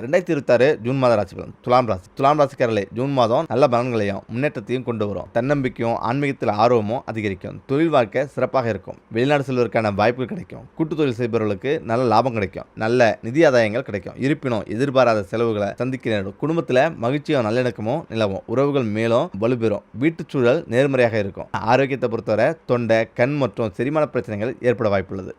2026 June மாத ராசி பலன். துலாம் ராசிக்காரர்களே, ஜூன் மாதம் நல்ல பலன்களையும் முன்னேற்றத்தையும் கொண்டு வரும். தன்னம்பிக்கையும் ஆன்மீகத்தில் ஆர்வமும் அதிகரிக்கும். தொழில் வாழ்க்கை சிறப்பாக இருக்கும். வெளிநாடு செல்வதற்கான வாய்ப்புகள் கிடைக்கும். கூட்டு தொழில் செய்பவர்களுக்கு நல்ல லாபம் கிடைக்கும். நல்ல நிதி ஆதாயங்கள் கிடைக்கும். இருப்பினும் எதிர்பாராத செலவுகளை சந்திக்க நேரிடும். குடும்பத்தில் மகிழ்ச்சியும் நல்லிணக்கமும் நிலவும். உறவுகள் மேலும் வலுப்பெறும். வீட்டுச் சூழல் நேர்மறையாக இருக்கும். ஆரோக்கியத்தை பொறுத்தவரை தொண்டை, கண் மற்றும் செரிமான பிரச்சனைகள் ஏற்பட வாய்ப்புள்ளது.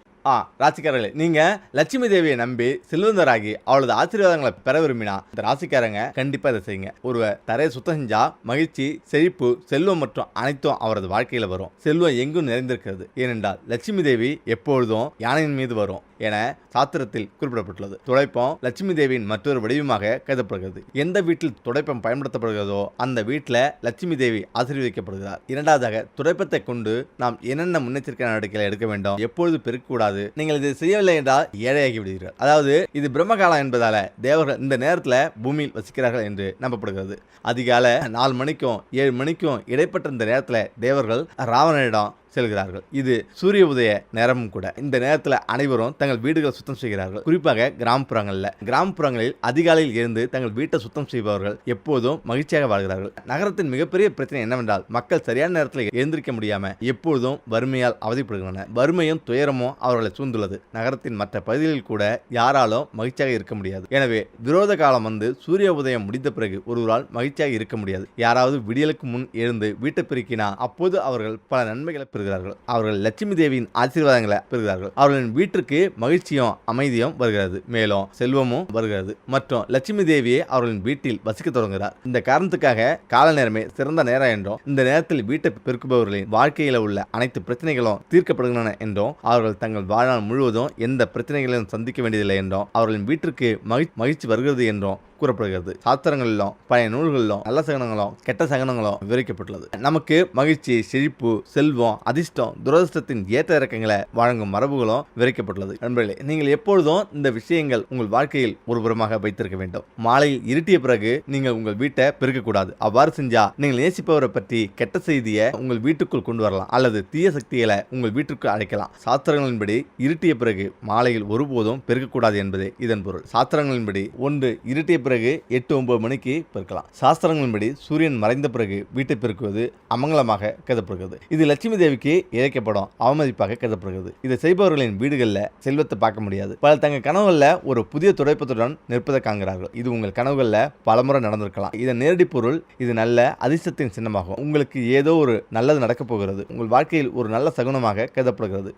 ராசிக்காரர்களே, நீங்க லட்சுமி தேவியை நம்பி செல்வந்தராகி அவளது ஆசீர்வாதங்களை பெற விரும்பினா இந்த ராசிக்காரங்க கண்டிப்பா இதை செய்யுங்க. ஒருவர் தரையை சுத்தம் செஞ்சா மகிழ்ச்சி, செழிப்பு, செல்வம் மற்றும் அனைத்தும் அவரது வாழ்க்கையில வரும். செல்வம் எங்கும் நிறைந்திருக்கிறது. ஏனென்றால் லட்சுமி தேவி எப்பொழுதும் யானையின் மீது வரும் என சாத்திரத்தில் குறிப்பிடப்பட்டுள்ளது. துடைப்பம் லட்சுமி தேவியின் மற்றொரு வடிவமாக கருதப்படுகிறது. எந்த வீட்டில் துடைப்பம் பயன்படுத்தப்படுகிறதோ அந்த வீட்டில் லட்சுமி தேவி ஆசீர்வதிக்கப்படுகிறார். இரண்டாவதாக, துடைப்பத்தை கொண்டு நாம் என்னென்ன முன்னெச்சரிக்கை நடவடிக்கைகளை எடுக்க வேண்டும், எப்பொழுது பெருக்கக்கூடாது, நீங்கள் இதை செய்யவில்லை என்றால் ஏழையாகி விடுவீர்கள். அதாவது இது பிரம்மகாலம் என்பதால தேவர்கள் இந்த நேரத்தில் பூமியில் வசிக்கிறார்கள் என்று நம்பப்படுகிறது. அதிகாலை 4 மணிக்கும் 7 மணிக்கும் இடைப்பட்ட இந்த நேரத்தில் தேவர்கள் ராவணனிடம் செல்கிறார்கள். இது சூரிய உதய நேரமும் கூட. இந்த நேரத்தில் அனைவரும் தங்கள் வீடுகளை சுத்தம் செய்கிறார்கள். குறிப்பாக கிராமப்புறங்களில் அதிகாலையில் இருந்து தங்கள் வீட்டை சுத்தம் செய்பவர்கள் எப்போதும் மகிழ்ச்சியாக வாழ்கிறார்கள். நகரத்தின் மிகப்பெரிய பிரச்சனை என்னவென்றால் மக்கள் சரியான நேரத்தில் எழுந்திருக்க முடியாம எப்பொழுதும் வறுமையால் அவதிப்படுகின்றனர். வறுமையும் துயரமும் அவர்களை சூழ்ந்துள்ளது. நகரத்தின் மற்ற பகுதிகளில் கூட யாராலும் மகிழ்ச்சியாக இருக்க முடியாது. எனவே விரோத காலம் வந்து சூரிய உதயம் முடிந்த பிறகு ஒருவரால் மகிழ்ச்சியாக இருக்க முடியாது. யாராவது விடியலுக்கு முன் எழுந்து வீட்டை பெருக்கினா அப்போது அவர்கள் பல நன்மைகளை பெறுகிறார்கள். அவர்கள் லட்சுமி தேவியின் ஆசீர்வாதங்களை பெறுகிறார்கள். அவர்களின் வீட்டிற்கு மகிழ்ச்சியும் அமைதியும் வருகிறது. மேலும் செல்வமும் வருகிறது. மற்றும் லட்சுமி தேவியை அவர்களின் வீட்டில் வசிக்க தொடங்குகிறார். இந்த காரணத்துக்காக கால நேரமே சிறந்த நேரம் என்றும் இந்த நேரத்தில் வீட்டை பெருக்குபவர்களின் வாழ்க்கையில் உள்ள அனைத்து பிரச்சனைகளும் தீர்க்கப்படுகின்றன என்றும் அவர்கள் தங்கள் வாழ்நாள் முழுவதும் எந்த பிரச்சனைகளையும் சந்திக்க வேண்டியதில்லை என்றும் அவர்களின் வீட்டிற்கு மகிழ்ச்சி வருகிறது என்றும் கூறப்படுகிறது. சாஸ்திரங்களிலும் பழைய நூல்களிலும் நல்ல சகனங்களும் கெட்ட சகனங்களும் விவரிக்கப்பட்டுள்ளது. நமக்கு மகிழ்ச்சி, செழிப்பு, செல்வம், அதிர்ஷ்டம், துரதிர்ஷ்டத்தின் ஏற்ற இறக்கங்களை வழங்கும் மரபுகளும் விவரிக்கப்பட்டுள்ளது. நண்பர்களே, நீங்கள் எப்பொழுதும் இந்த விஷயங்கள் உங்கள் வாழ்க்கையில் ஒருபுறமாக வைத்திருக்க வேண்டும். மாலையில் இருட்டிய பிறகு நீங்கள் உங்கள் வீட்டை பெருக்கக்கூடாது. அவ்வாறு செஞ்சா நீங்கள் நேசிப்பவரை பற்றி கெட்ட செய்தியை உங்கள் வீட்டுக்குள் கொண்டு வரலாம் அல்லது தீய சக்திகளை உங்கள் வீட்டுக்கு அழைக்கலாம். சாஸ்திரங்களின்படி இருட்டிய பிறகு மாலையில் ஒருபோதும் பெருக்கக்கூடாது என்பதே இதன் பொருள். சாஸ்திரங்களின்படி ஒன்று இருட்டிய பிறகு 8-9 மணிக்கு பெருக்கலாம். சாஸ்திரங்களின்படி சூரியன் மறைந்த பிறகு வீட்டை பெருக்குவது அமங்கலமாக கருதப்படுகிறது. இது லட்சுமி தேவிக்கு இழைக்கப்படும் அவமதிப்பாக கருதப்படுகிறது. இதை செய்பவர்களின் வீடுகளில் செல்வத்தை பார்க்க முடியாது. பல தங்கள் கனவுகளில் ஒரு புதிய துடைப்பத்துடன் நிற்பதை காண்கிறார்கள். இது உங்கள் கனவுகளில் பலமுறை நடந்திருக்கலாம். இதன் நேரடி பொருள் இது நல்ல அதிர்ஷ்டத்தின் சின்னமாகும். உங்களுக்கு ஏதோ ஒரு நல்லது நடக்கப் போகிறது. உங்கள் வாழ்க்கையில் ஒரு நல்ல சகுனமாக கருதப்படுகிறது.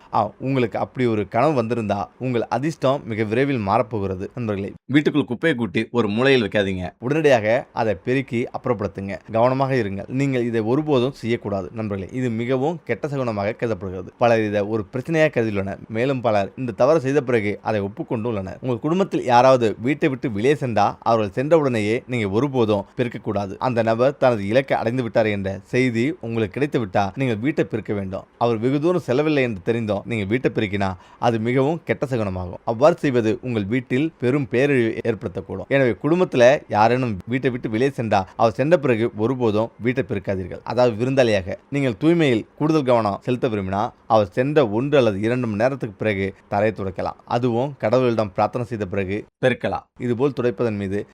உங்களுக்கு அப்படி ஒரு கனவு வந்திருந்தா உங்கள் அதிர்ஷ்டம் மிக விரைவில் மாறப்போகிறது. நண்பர்களே, வீட்டுக்குள் குப்பையை கூட்டி ஒரு மூலையில் வைக்காதீங்க. உடனடியாக அதை பெருக்கி அப்புறப்படுத்துங்க. கவனமாக இருங்கள். நீங்கள் இதை ஒருபோதும் செய்யக்கூடாது. நண்பர்களே, இது மிகவும் கெட்ட சகுனமாக கருதப்படுகிறது. பலர் இதை ஒரு பிரச்சனையாக கருதியுள்ளனர். மேலும் பலர் இந்த தவறு செய்த பிறகு அதை ஒப்புக்கொண்டுள்ளனர். உங்கள் குடும்பத்தில் யாராவது வீட்டை விட்டு வெளியே சென்றா அவர்கள் சென்றவுடனேயே நீங்க ஒருபோதும் பெருக்கக்கூடாது. அந்த நபர் தனது இலக்கை அடைந்து விட்டார் என்ற செய்தி உங்களுக்கு கிடைத்து விட்டா நீங்கள் வீட்டை பெருக்க வேண்டும். அவர் வெகு தூரம் செல்லவில்லை என்று தெரிந்தோம் நீங்கள் வீட்டை பெருக்கினா அது மிகவும் கெட்ட சகுனமாகும். அவ்வாறு செய்வது உங்கள் வீட்டில் பெரும் பேரழிவு ஏற்படுத்தக்கூடும். எனவே குடும்பத்தில் யாரேனும் வீட்டை விட்டு வெளியே சென்றா அவர் சென்ற பிறகு ஒருபோதும் வீட்டை பெருக்காதீர்கள். அதாவது விருந்தாளியாக நீங்கள் தூய்மையில் கூடுதல் கவனம் செலுத்த விரும்பினா அவர் சென்ற 1 அல்லது 2 மணி நேரத்துக்கு பிறகு தரையை துடைக்கலாம். அதுவும் கடவுளிடம் பிரார்த்தனை செய்த பிறகு பெருக்கலாம். இதுபோல்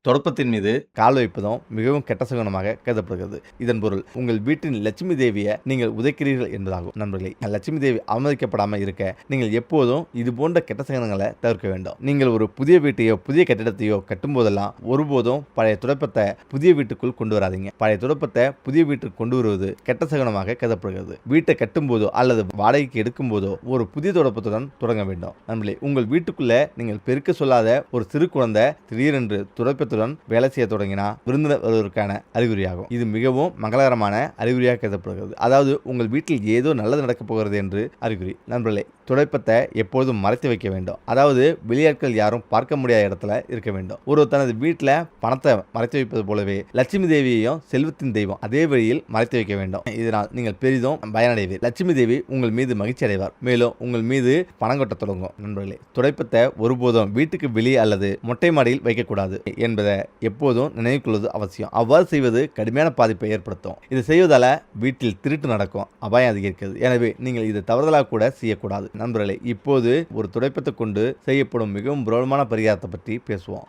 தொடப்பத்தின் மீது கால் வைப்பதும் மிகவும் கெட்ட சகுனமாக கருதப்படுகிறது. இதன் பொருள் உங்கள் வீட்டின் லட்சுமி தேவியை நீங்கள் உதைக்கிறீர்கள் என்பதாகும். நண்பர்களே, லட்சுமி தேவி அவமதிக்கப்படாமல் இருக்க நீங்கள் எப்போதும் இது போன்ற கெட்ட சகுனங்களை தவிர்க்க வேண்டும். நீங்கள் ஒரு புதிய வீட்டையோ புதிய கட்டிடத்தையோ கட்டும் போதெல்லாம் ஒருபோதும் பழைய துடைப்பத்தை புதிய வீட்டுக்குள் கொண்டு வராதீங்க. பழைய துடைப்பத்தை புதிய வீட்டுக்கு கொண்டு வருவது கெட்ட சகுனமாக கருதப்படுகிறது. வீட்டை கட்டும் போதோ அல்லது வாடகைக்கு எடுக்கும் போதோ ஒரு புதிய துடைப்பத்துடன் தொடங்க வேண்டும். நண்பர்களே, உங்கள் வீட்டுக்குள்ள நீங்கள் பெருக்க சொல்லாத ஒரு சிறு குழந்தை திடீரென்று துடைப்பத்துடன் வேலை செய்ய தொடங்கினா விருந்தினர் வருவதற்கான அறிகுறியாகும். இது மிகவும் மங்களகரமான அறிகுறியாக கருதப்படுகிறது. அதாவது உங்கள் வீட்டில் ஏதோ நல்லது நடக்கப் போகிறது என்று அறிகுறி. நண்பர்களே, துடைப்பத்தை எப்போதும் மறைத்து வைக்க வேண்டும். அதாவது வெளியாட்கள் யாரும் பார்க்க முடியாத இடத்துல இருக்க வேண்டும். ஒரு தனது வீட்டில் பணத்தை மறைத்து வைப்பது போலவே லட்சுமி தேவியையும் செல்வத்தின் தெய்வம் அதே வழியில் மறைத்து வைக்க வேண்டும். இதனால் நீங்கள் பெரிதும் பயனடைவீர். லட்சுமி தேவி உங்கள் மீது மகிழ்ச்சி அடைவார். மேலும் உங்கள் மீது பணம் கொட்ட தொடங்கும். நண்பர்களே, துடைப்பத்தை ஒருபோதும் வீட்டுக்கு வெளியே அல்லது மொட்டை மாடியில் வைக்கக்கூடாது என்பதை எப்போதும் நினைவு கொள்வது அவசியம். அவ்வாறு செய்வது கடுமையான பாதிப்பை ஏற்படுத்தும். இது செய்வதால வீட்டில் திருட்டு நடக்கும், அபாயம் அதிகரிக்கிறது. எனவே நீங்கள் இதை தவறுதலாக கூட செய்யக்கூடாது. நண்பர்களே, இப்போது ஒரு துடைப்பத்தை கொண்டு செய்யப்படும் மிகவும் பிரபலமான பரிகாரத்தை பற்றி பேசுவோம்.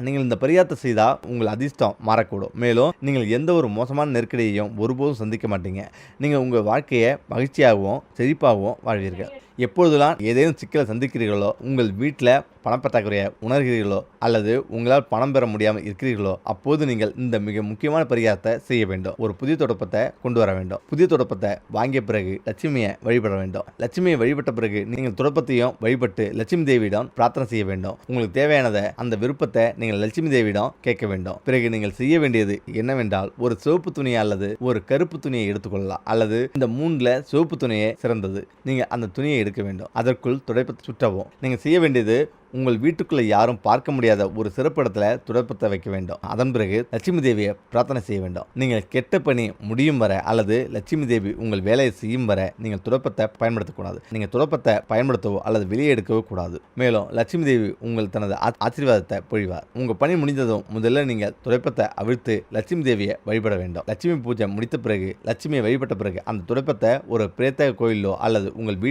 நீங்கள் இந்த பரிகாரத்தை செய்தால் உங்கள் அதிர்ஷ்டம் மாறக்கூடும். மேலும் நீங்கள் எந்த ஒரு மோசமான நெருக்கடியையும் ஒருபோதும் சந்திக்க மாட்டீங்க. நீங்கள் உங்கள் வாழ்க்கையை மகிழ்ச்சியாகவும் செழிப்பாகவும் வாழ்வீர்கள். எப்பொழுதெல்லாம் ஏதேனும் சிக்கலை சந்திக்கிறீர்களோ, உங்கள் வீட்டில் பணப்பற்றாக்குறையை உணர்கிறீர்களோ அல்லது உங்களால் பணம் பெற முடியாமல் இருக்கிறீர்களோ, அப்போது நீங்கள் இந்த மிக முக்கியமான பரிகாரத்தை செய்ய வேண்டும். ஒரு புதிய தொடப்பத்தை கொண்டு வர வேண்டும். புதிய தொடப்பத்தை வாங்கிய பிறகு லட்சுமியை வழிபட வேண்டும். லட்சுமியை வழிபட்ட பிறகு நீங்கள் தொடப்பத்தையும் வழிபட்டு லட்சுமி தேவியிடம் பிரார்த்தனை செய்ய வேண்டும். உங்களுக்கு தேவையானதை அந்த விருப்பத்தை நீங்கள் லட்சுமி தேவியிடம் கேட்க வேண்டும். பிறகு நீங்கள் செய்ய வேண்டியது என்னவென்றால், ஒரு சிவப்பு துணியை அல்லது ஒரு கருப்பு துணியை எடுத்துக்கொள்ளலாம். அல்லது இந்த மூன்றுல சிவப்பு துணியே சிறந்தது. நீங்கள் அந்த துணியை எடுக்க வேண்டும். அதற்குள் துடைப்பத்தை சுற்றவும். நீங்கள் செய்ய வேண்டியது, உங்கள் வீட்டுக்குள்ளே யாரும் பார்க்க முடியாத ஒரு சிறப்பு இடத்துல துடைப்பத்தை வைக்க வேண்டும். அதன் பிறகு லட்சுமி தேவியை பிரார்த்தனை செய்ய வேண்டும். நீங்கள் கெட்ட பணி முடியும் வரை அல்லது லட்சுமி தேவி உங்கள் வேலையை செய்யும் வரை நீங்கள் துடைப்பத்தை பயன்படுத்தக்கூடாது. நீங்கள் துடைப்பத்தை பயன்படுத்தவோ அல்லது வெளியே எடுக்கவோ கூடாது. மேலும் லட்சுமி தேவி உங்கள் தனது ஆசீர்வாதத்தை பொழிவார். உங்கள் பணி முடிந்ததும் முதல்ல நீங்கள் துடைப்பத்தை அவிழ்த்து லட்சுமி தேவியை வழிபட வேண்டும். லட்சுமி பூஜை முடித்த பிறகு, லட்சுமியை வழிபட்ட பிறகு அந்த துடைப்பத்தை ஒரு பிரேத்த கோயிலோ அல்லது உங்கள்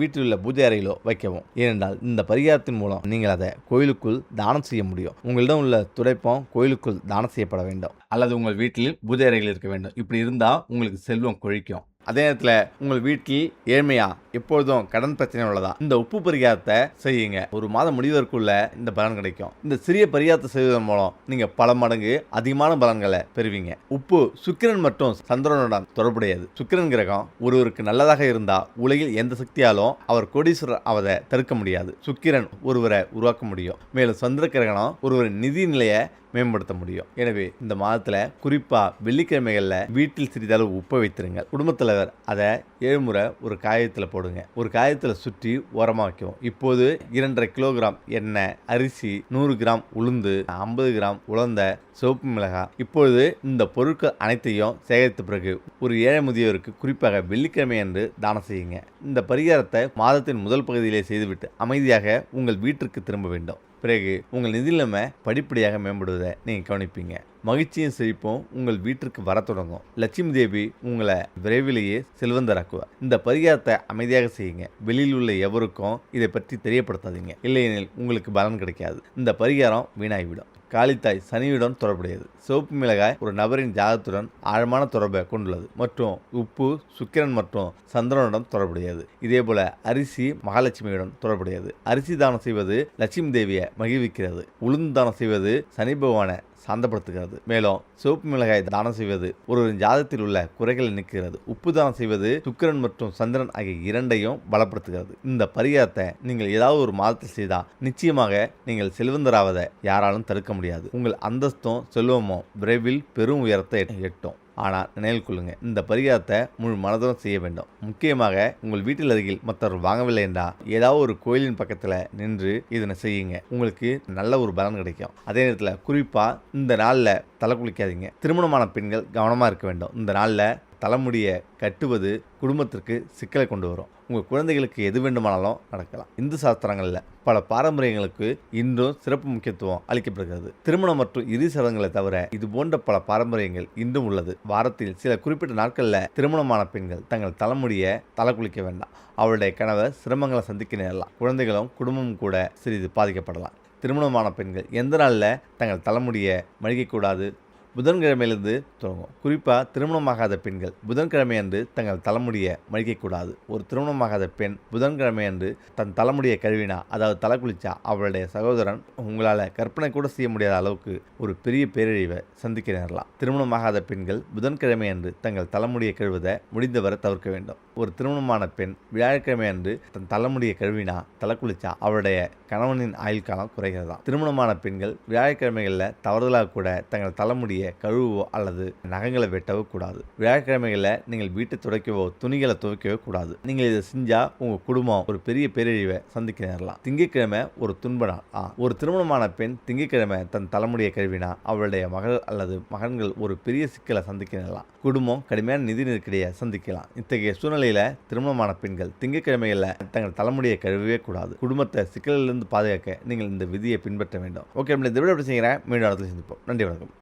வீட்டில் உள்ள பூஜை அறையிலோ வைக்கவும். ஏனென்றால் இந்த பரிகாரத்தின் மூலம் நீங்கள் அதை கோயிலுக்குள் தானம் செய்ய முடியும். உங்களிடம் உள்ள துடைப்பம் கோயிலுக்குள் தானம் செய்யப்பட வேண்டும் அல்லது உங்கள் வீட்டில் பூஜை அறையில் இருக்க வேண்டும். இப்படி இருந்தால் உங்களுக்கு செல்வம் கொழிக்கும். அதே நேரத்தில் உங்கள் வீட்டில் ஏழ்மையா, எப்பொழுதும் கடன் பிரச்சனை உள்ளதா, இந்த உப்பு பரிகாரத்தை செய்யுங்க. ஒரு மாதம் முடிவதற்குள்ள இந்த பலன் கிடைக்கும். இந்த சிறிய பரிகாரத்தை செய்வதன் மூலம் நீங்கள் பல மடங்கு அதிகமான பலன்களை பெறுவீங்க. உப்பு சுக்கிரன் மற்றும் சந்திரனுடன் தொடர்புடையது. சுக்கிரன் கிரகம் ஒருவருக்கு நல்லதாக இருந்தால் உலகில் எந்த சக்தியாலும் அவர் கோடீஸ்வரர் அவரை தடுக்க முடியாது. சுக்கிரன் ஒருவரை உருவாக்க முடியும். மேலும் சந்திர கிரகணம் ஒருவரின் நிதி நிலையை மேம்படுத்த முடியும். எனவே இந்த மாதத்தில் குறிப்பாக வெள்ளிக்கிழமைகளில் வீட்டில் சிறிதளவு உப்பை வைத்திருங்கள். குடும்பத்தலைவர் அதை 7 முறை ஒரு காயத்தில் போடுங்க. ஒரு காயத்தில் சுற்றி ஓரமாக வைக்கவும். இப்போது 2.5 கிலோகிராம் எண்ணெய், அரிசி, 100 கிராம் உளுந்து, 50 கிராம் உலர்ந்த சிவப்பு மிளகாய். இப்பொழுது இந்த பொருட்கள் அனைத்தையும் சேகரித்த பிறகு ஒரு ஏழை முதியோருக்கு குறிப்பாக வெள்ளிக்கிழமை அன்று தானம் செய்யுங்க. இந்த பரிகாரத்தை மாதத்தின் முதல் பகுதியிலே செய்துவிட்டு அமைதியாக உங்கள் வீட்டிற்கு திரும்ப வேண்டும். பிறகு உங்கள் நிதி நிலைமை படிப்படியாக மேம்படுவதை நீங்கள் கவனிப்பீங்க. மகிழ்ச்சியும் செழிப்பும் உங்கள் வீட்டிற்கு வர தொடங்கும். லட்சுமி தேவி உங்களை விரைவிலேயே செல்வந்தராக்குவார். இந்த பரிகாரத்தை அமைதியாக செய்யுங்க. வெளியில் உள்ள எவருக்கும் இதை பற்றி தெரியப்படுத்தாதீங்க. இல்லையெனில் உங்களுக்கு பலன் கிடைக்காது. இந்த பரிகாரம் வீணாகிவிடும். காளித்தாய் சனியுடன் தொடர்புடையது. சிவப்பு மிளகாய் ஒரு நபரின் ஜாதகத்துடன் ஆழமான தொடர்பை கொண்டுள்ளது மற்றும் உப்பு சுக்கிரன் மற்றும் சந்திரனுடன் தொடர்புடையது. இதேபோல அரிசி மகாலட்சுமியுடன் தொடர்புடையது. அரிசி தானம் செய்வது லட்சுமி தேவியை மகிழ்விக்கிறது. உளுந்து தானம் செய்வது சனி பகவானை சாந்தப்படுத்துகிறது. மேலும் சிவப்பு மிளகாய் தானம் செய்வது ஒருவரின் ஜாதகத்தில் உள்ள குறைகளை நீக்குகிறது. உப்பு தானம் செய்வது சுக்கிரன் மற்றும் சந்திரன் ஆகிய இரண்டையும் பலப்படுத்துகிறது. இந்த பரிகாரத்தை நீங்கள் ஏதாவது ஒரு மாதத்தில் செய்தால் நிச்சயமாக நீங்கள் செல்வந்தராவதை யாராலும் தடுக்க முடியாது. உங்கள் அந்தஸ்தும் செல்வமும் விரைவில் பெரும் உயரத்தை எட்டும். ஆனால் நினைவில் கொள்ளுங்க, இந்த பரிகாரத்தை முழு மனதுடன் செய்ய வேண்டும். முக்கியமாக உங்கள் வீட்டில் அருகில் மற்றவர்கள் வாங்கவில்லை என்றால் ஏதாவது ஒரு கோயிலின் பக்கத்தில் நின்று இதனை செய்யுங்க. உங்களுக்கு நல்ல ஒரு பலன் கிடைக்கும். அதே நேரத்தில் குறிப்பாக இந்த நாளில் தலை குளிக்காதீங்க. திருமணமான பெண்கள் கவனமாக இருக்க வேண்டும். இந்த நாளில் தலைமுடியை கட்டுவது குடும்பத்திற்கு சிக்கலை கொண்டு வரும். உங்கள் குழந்தைகளுக்கு எது வேண்டுமானாலும் நடக்கலாம். இந்து சாஸ்திரங்களில் பல பாரம்பரியங்களுக்கு இன்றும் சிறப்பு முக்கியத்துவம் அளிக்கப்படுகிறது. திருமணம் மற்றும் இறுதி சடங்குகளை தவிர இது போன்ற பல பாரம்பரியங்கள் இன்றும் உள்ளது. வாரத்தில் சில குறிப்பிட்ட நாட்களில் திருமணமான பெண்கள் தங்கள் தலைமுடியை தலை குளிக்க வேண்டாம். அவருடைய கணவர் சிரமங்களை சந்திக்க நேரலாம். குழந்தைகளும் குடும்பமும் கூட சிறிது பாதிக்கப்படலாம். திருமணமான பெண்கள் எந்த நாளில் தங்கள் தலைமுடியை மழிக்கக்கூடாது? புதன்கிழமையிலிருந்து தொடங்கும். குறிப்பாக திருமணமாகாத பெண்கள் புதன்கிழமை அன்று தங்கள் தலைமுடியை மழிக்கக்கூடாது. ஒரு திருமணமாகாத பெண் புதன்கிழமை அன்று தன் தலைமுடியை கழுவினா, அதாவது தலை குளிச்சா, அவளுடைய சகோதரன் உங்களால் கற்பனை கூட செய்ய முடியாத அளவுக்கு ஒரு பெரிய பேரழிவை சந்திக்க நேரலாம். திருமணமாகாத பெண்கள் புதன்கிழமை அன்று தங்கள் தலைமுடியை கழுவதை முடிந்தவரை தவிர்க்க வேண்டும். ஒரு திருமணமான பெண் வியாழக்கிழமை அன்று தன் தலைமுடியை கழுவினா, தலை குளிச்சா, அவளுடைய கணவனின் ஆயுள் காலம் குறைகிறதா. திருமணமான பெண்கள் வியாழக்கிழமைகளில் தவறுதலாக கூட தங்கள் தலைமுடியை கழுவவோ அல்லது நகங்களை வெட்டவோ கூடாது. வியாழக்கிழமைகளில் நீங்கள் வீட்டை துடைக்கவோ துணிகளை துவைக்கவோ கூடாது. நீங்கள் இதை செஞ்சா உங்க குடும்பம் ஒரு பெரிய பேரழிவை சந்திக்க நேரலாம். திங்கட்கிழமை ஒரு துன்ப நாள். ஒரு திருமணமான பெண் திங்கட்கிழமை தன் தலைமுடியை கழுவினா, அவளுடைய மகள் அல்லது மகன்கள் ஒரு பெரிய சிக்கலை சந்திக்க நேரலாம். குடும்பம் கடுமையான நிதி நெருக்கடியை சந்திக்கலாம். இத்தகைய சூழ்நிலையில திருமணமான பெண்கள் திங்கட்கிழமைகளில் தங்கள் தலைமுடியை கழுவவே கூடாது. குடும்பத்தை சிக்கலிலிருந்து பாதுகாக்க நீங்கள் இந்த விதியை பின்பற்ற வேண்டும். ஓகே, இந்த விட எப்படி செய்கிறேன். மீண்டும் இடத்துல சந்திப்போம். நன்றி, வணக்கம்.